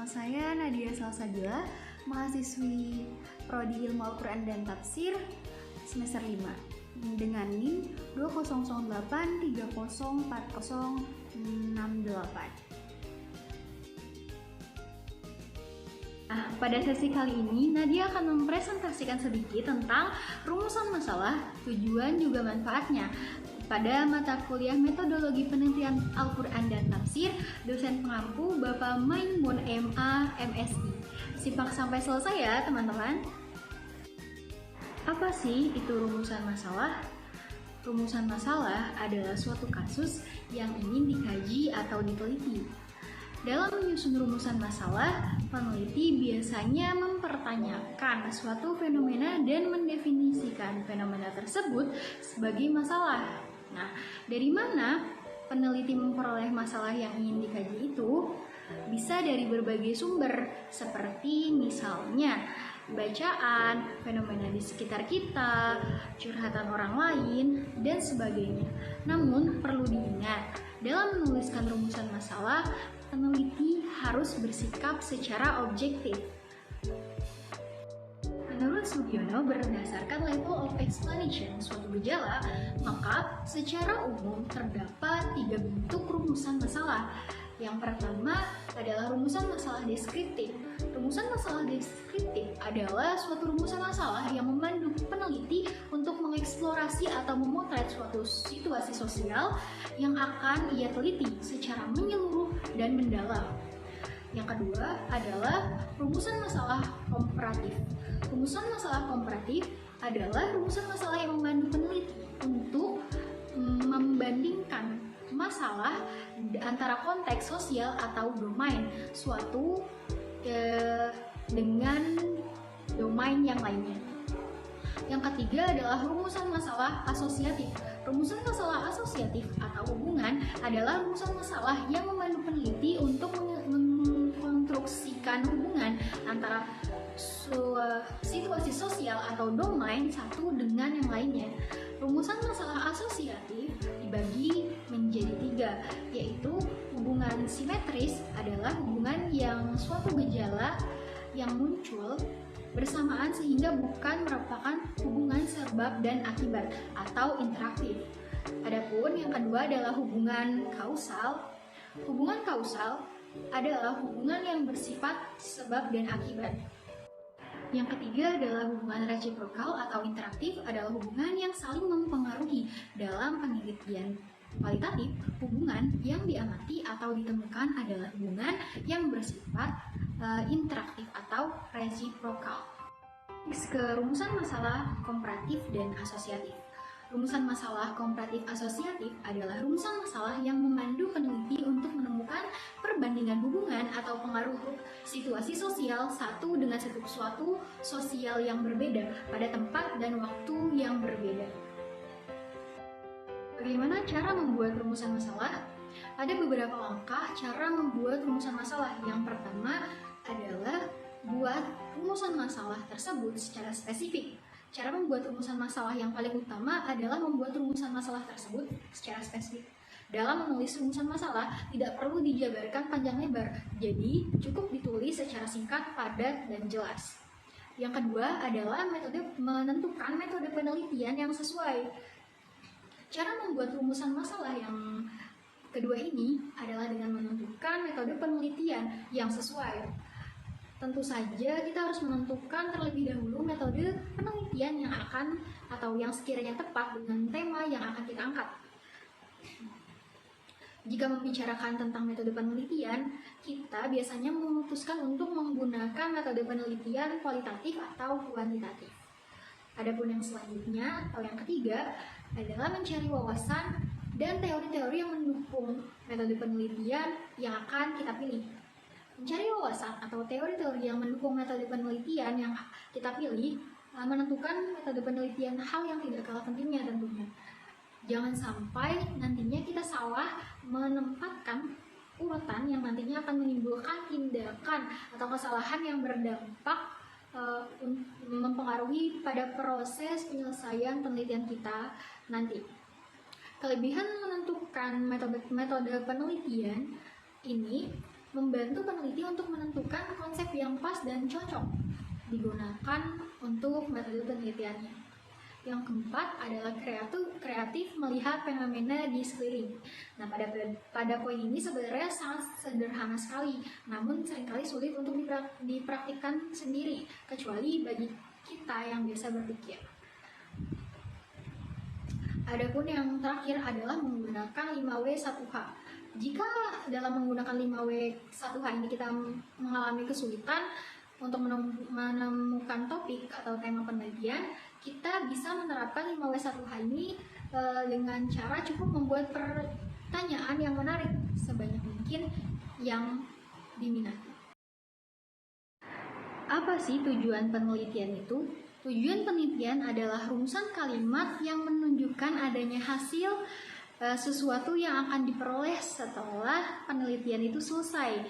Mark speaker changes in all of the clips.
Speaker 1: saya Nadia Salsabila, mahasiswi Prodi Ilmu Al-Quran dan Tafsir semester 5 dengan NIM 2008304068. Nah, pada sesi kali ini Nadia akan mempresentasikan sedikit tentang rumusan masalah, tujuan juga manfaatnya pada mata kuliah Metodologi Penelitian Al-Quran dan Tafsir, dosen pengampu Bapak Maimun MA MSI. Simak sampai selesai ya teman-teman. Apa sih itu rumusan masalah? Rumusan masalah adalah suatu kasus yang ingin dikaji atau diteliti. Dalam menyusun rumusan masalah, peneliti biasanya mempertanyakan suatu fenomena dan mendefinisikan fenomena tersebut sebagai masalah. Nah, dari mana peneliti memperoleh masalah yang ingin dikaji itu? Bisa dari berbagai sumber, seperti misalnya bacaan, fenomena di sekitar kita, curhatan orang lain, dan sebagainya. Namun, perlu diingat, dalam menuliskan rumusan masalah, peneliti harus bersikap secara objektif. Menurut Sugiono, berdasarkan level of explanation suatu gejala, maka secara umum terdapat 3 bentuk rumusan masalah. Yang pertama adalah rumusan masalah deskriptif. Rumusan masalah deskriptif adalah suatu rumusan masalah yang memandu peneliti untuk mengeksplorasi atau memotret suatu situasi sosial yang akan ia teliti secara menyeluruh dan mendalam. Yang kedua adalah rumusan masalah komparatif. Rumusan masalah komparatif adalah rumusan masalah yang memandu peneliti untuk membandingkan masalah antara konteks sosial atau domain suatu dengan domain yang lainnya. Yang ketiga adalah rumusan masalah asosiatif. Rumusan masalah asosiatif atau hubungan adalah rumusan masalah yang memandu peneliti untuk mengkonstruksikan hubungan antara situasi sosial atau domain satu dengan yang lainnya. Rumusan masalah asosiatif dibagi menjadi 3, yaitu hubungan simetris adalah hubungan yang suatu gejala yang muncul bersamaan sehingga bukan merupakan hubungan sebab dan akibat atau interaktif. Adapun yang kedua adalah hubungan kausal. Hubungan kausal adalah hubungan yang bersifat sebab dan akibat. Yang ketiga adalah hubungan reciprokal atau interaktif, adalah hubungan yang saling mempengaruhi. Dalam penelitian kualitatif, hubungan yang diamati atau ditemukan adalah hubungan yang bersifat interaktif atau reciprokal. Ke rumusan masalah komparatif dan asosiatif. Rumusan masalah komparatif asosiatif adalah rumusan masalah yang memandu peneliti untuk menemukan perbandingan hubungan atau pengaruh situasi sosial satu dengan suatu sosial yang berbeda pada tempat dan waktu yang berbeda. Bagaimana cara membuat rumusan masalah? Ada beberapa langkah cara membuat rumusan masalah. Yang pertama adalah buat rumusan masalah tersebut secara spesifik. Cara membuat rumusan masalah yang paling utama adalah membuat rumusan masalah tersebut secara spesifik. Dalam menulis rumusan masalah, tidak perlu dijabarkan panjang lebar, jadi cukup ditulis secara singkat, padat, dan jelas. Yang kedua adalah menentukan metode penelitian yang sesuai. Cara membuat rumusan masalah yang kedua ini adalah dengan menentukan metode penelitian yang sesuai. Tentu saja kita harus menentukan terlebih dahulu metode penelitian yang akan atau yang sekiranya tepat dengan tema yang akan kita angkat. Jika membicarakan tentang metode penelitian, kita biasanya memutuskan untuk menggunakan metode penelitian kualitatif atau kuantitatif. Adapun yang selanjutnya atau yang ketiga adalah mencari wawasan dan teori-teori yang mendukung metode penelitian yang akan kita pilih. Mencari wawasan atau teori-teori yang mendukung metode penelitian yang kita pilih menentukan metode penelitian hal yang tidak kalah pentingnya tentunya. Jangan sampai nantinya kita salah menempatkan urutan yang nantinya akan menimbulkan tindakan atau kesalahan yang berdampak mempengaruhi pada proses penyelesaian penelitian kita nanti. Kelebihan menentukan metode penelitian ini membantu peneliti untuk menentukan konsep yang pas dan cocok digunakan untuk metode penelitiannya. Yang keempat adalah kreatif melihat fenomena di sekeliling. Nah, pada poin ini sebenarnya sangat sederhana sekali, namun seringkali sulit untuk dipraktikkan sendiri, kecuali bagi kita yang biasa berpikir. Adapun yang terakhir adalah menggunakan 5W1H. Jika dalam menggunakan 5W1H ini kita mengalami kesulitan untuk menemukan topik atau tema penelitian, kita bisa menerapkan 5W1H ini dengan cara cukup membuat pertanyaan yang menarik sebanyak mungkin yang diminati. Apa sih tujuan penelitian itu? Tujuan penelitian adalah rumusan kalimat yang menunjukkan adanya hasil sesuatu yang akan diperoleh setelah penelitian itu selesai.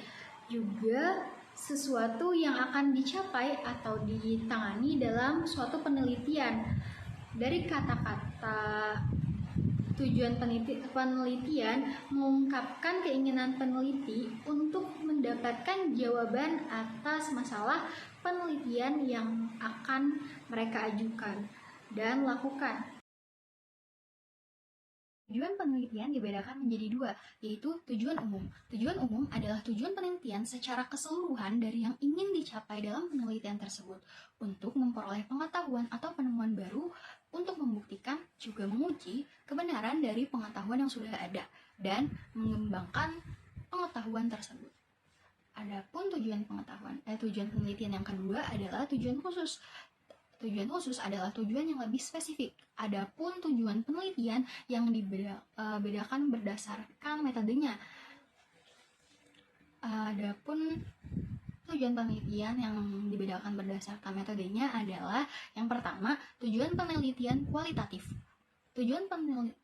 Speaker 1: Juga sesuatu yang akan dicapai atau ditangani dalam suatu penelitian. Dari kata-kata tujuan penelitian mengungkapkan keinginan peneliti untuk mendapatkan jawaban atas masalah penelitian yang akan mereka ajukan dan lakukan. Tujuan penelitian dibedakan menjadi dua, yaitu tujuan umum. Tujuan umum adalah tujuan penelitian secara keseluruhan dari yang ingin dicapai dalam penelitian tersebut untuk memperoleh pengetahuan atau penemuan baru, untuk membuktikan juga menguji kebenaran dari pengetahuan yang sudah ada dan mengembangkan pengetahuan tersebut. Adapun tujuan penelitian yang kedua adalah tujuan khusus. Tujuan khusus adalah tujuan yang lebih spesifik. Adapun tujuan penelitian yang dibedakan berdasarkan metodenya. Adapun tujuan penelitian yang dibedakan berdasarkan metodenya adalah yang pertama, tujuan penelitian kualitatif. Tujuan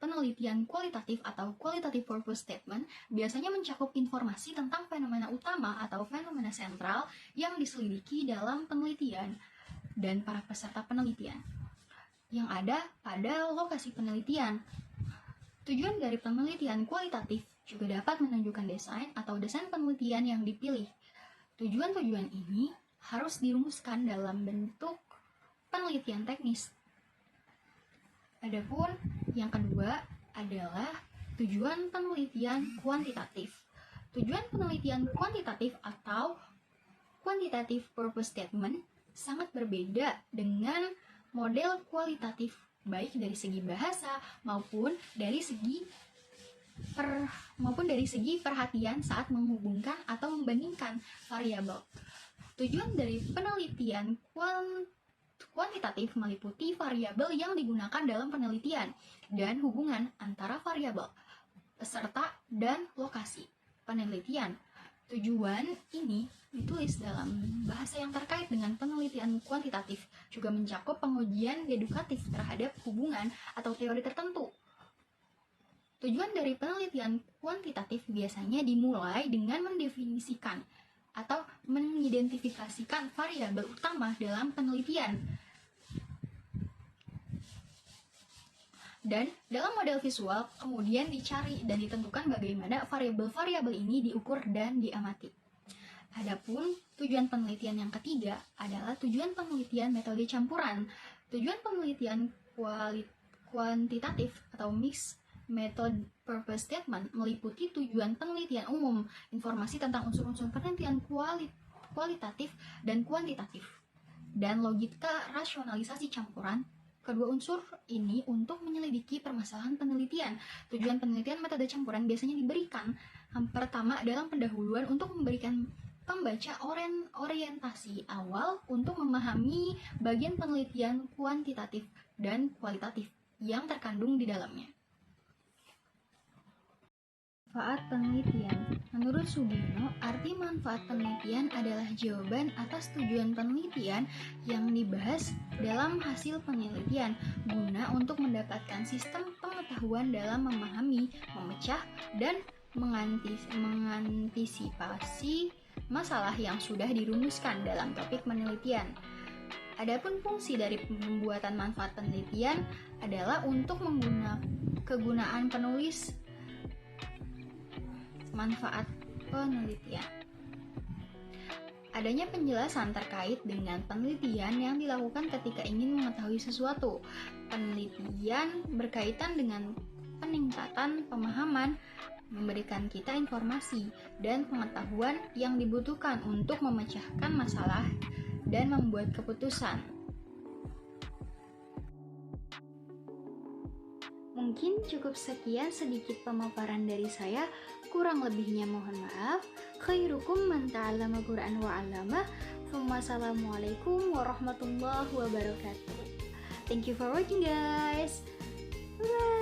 Speaker 1: penelitian kualitatif atau qualitative purpose statement biasanya mencakup informasi tentang fenomena utama atau fenomena sentral yang diselidiki dalam penelitian dan para peserta penelitian yang ada pada lokasi penelitian. Tujuan dari penelitian kualitatif juga dapat menunjukkan desain atau desain penelitian yang dipilih. Tujuan-tujuan ini harus dirumuskan dalam bentuk penelitian teknis. Adapun yang kedua adalah tujuan penelitian kuantitatif. Tujuan penelitian kuantitatif atau quantitative purpose statement sangat berbeda dengan model kualitatif, baik dari segi bahasa maupun dari segi perhatian saat menghubungkan atau membandingkan variabel. Tujuan dari penelitian kuantitatif meliputi variabel yang digunakan dalam penelitian dan hubungan antara variabel, peserta, dan lokasi penelitian. Tujuan ini ditulis dalam bahasa yang terkait dengan penelitian kuantitatif, juga mencakup pengujian edukatif terhadap hubungan atau teori tertentu. Tujuan dari penelitian kuantitatif biasanya dimulai dengan mendefinisikan atau mengidentifikasikan variabel utama dalam penelitian. Dan dalam model visual kemudian dicari dan ditentukan bagaimana variabel-variabel ini diukur dan diamati. Adapun tujuan penelitian yang ketiga adalah tujuan penelitian metode campuran. Tujuan penelitian kuantitatif atau mixed method purpose statement meliputi tujuan penelitian umum, informasi tentang unsur-unsur penelitian kualitatif dan kuantitatif, dan logika rasionalisasi campuran kedua unsur ini untuk menyelidiki permasalahan penelitian. Tujuan penelitian metode campuran biasanya diberikan pertama dalam pendahuluan untuk memberikan pembaca orientasi awal untuk memahami bagian penelitian kuantitatif dan kualitatif yang terkandung di dalamnya. Manfaat penelitian. Menurut Sugiono, arti manfaat penelitian adalah jawaban atas tujuan penelitian yang dibahas dalam hasil penelitian guna untuk mendapatkan sistem pengetahuan dalam memahami, memecah, dan mengantisipasi masalah yang sudah dirumuskan dalam topik penelitian. Adapun fungsi dari pembuatan manfaat penelitian adalah untuk kegunaan penulis manfaat penelitian. Adanya penjelasan terkait dengan penelitian yang dilakukan ketika ingin mengetahui sesuatu. Penelitian berkaitan dengan peningkatan pemahaman, memberikan kita informasi dan pengetahuan yang dibutuhkan untuk memecahkan masalah dan membuat keputusan. Mungkin cukup sekian sedikit pemaparan dari saya, kurang lebihnya mohon maaf. Khairukum man ta'allama Qur'an wa 'allamah. Wassalamualaikum warahmatullahi wabarakatuh. Thank you for watching guys. Bye.